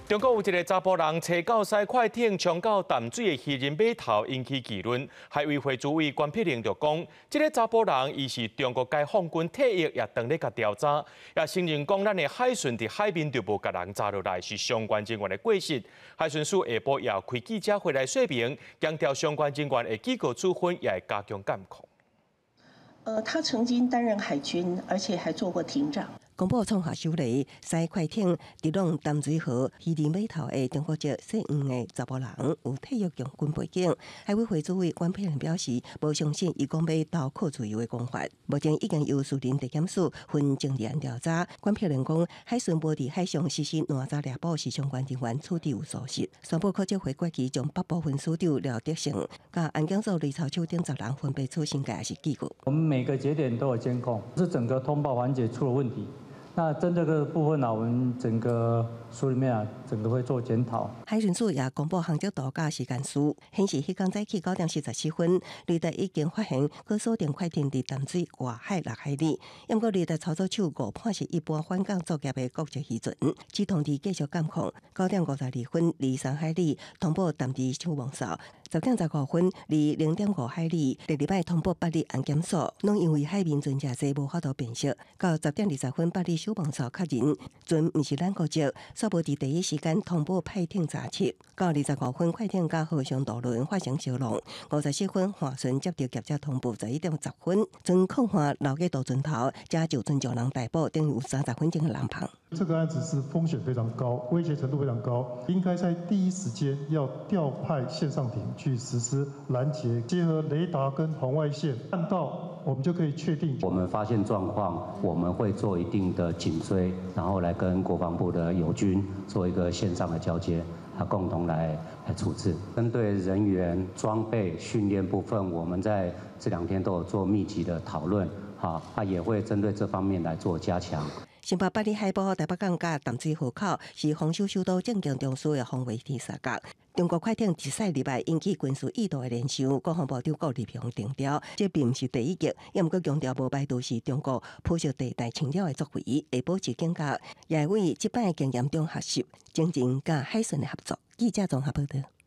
中国有一个查甫人车到西快艇冲到淡水的渔人码头，引起议论。海委会主委关碧玲就讲，这个查甫人伊是中国解放军退役，也当咧甲调查，也承认讲咱的海巡伫海面就无甲人查落来，是相关人员的过失。海巡署下晡也开记者会来说明，强调相关人员会记过处分，也会加强监控。他曾经担任海军，而且还做过艇长。公布创下首例西快艇直往淡水河渔人码头的中国籍姓黄的查甫人有退役将军背景。海委会主委关碧玲表示，无相信伊讲要倒扣自由的讲法。目前已经由私人地检署分政治案调查。关碧玲讲，海巡无伫海上实施乱查掠捕是相关人员处置有疏失，宣布考察会决期将8部分署长廖德成、甲安检组李朝秋等10人分别处刑改还是记过。我们每个节点都有监控，是整个通报环节出了问题。那针对这个部分呢，我们整个署里面整个会做检讨。海巡署也公布航迹度假时间数，显示迄天早起9点44分，雷达已经发现可锁定快艇伫淡水外海6海里。因过雷达操作手误判是一般返港作业的国际渔船，只通知继续监控。9点52分，离3海里通报淡水手网哨。10点15分，离0.5海里，第2摆通报8里安检所，拢因为海面船只多无法度辨识。到10点20分，8里手网哨确认船毋是咱国籍，煞无伫第一时间通报派艇查缉。到25分，快艇甲河上渡轮发生烧弄。54分，划船接到业者通报，11点10分，船控划留给渡船头，加就船就人逮捕，等于有30分钟的人旁。这个案子是风险非常高，威胁程度非常高，应该在第一时间要调派线上艇去实施拦截，结合雷达跟红外线看到，我们就可以确定。我们发现状况，我们会做一定的紧追，然后来跟国防部的友军做一个线上的交接，共同来处置。针对人员、装备、训练部分，我们在这2天都有做密集的讨论，也会针对这方面来做加强。新北8里海埔台北港甲淡水河口是防守首都正经中枢的防卫天三角。中国快艇一驶入来引起军事意图的联想，国防部长郭立雄定调，这并不是第一击，也毋过强调无排除是中国铺设地带侵扰的作为，会保持警觉，也会为这摆的经验中学习，精进甲海巡的合作。记者综合报道。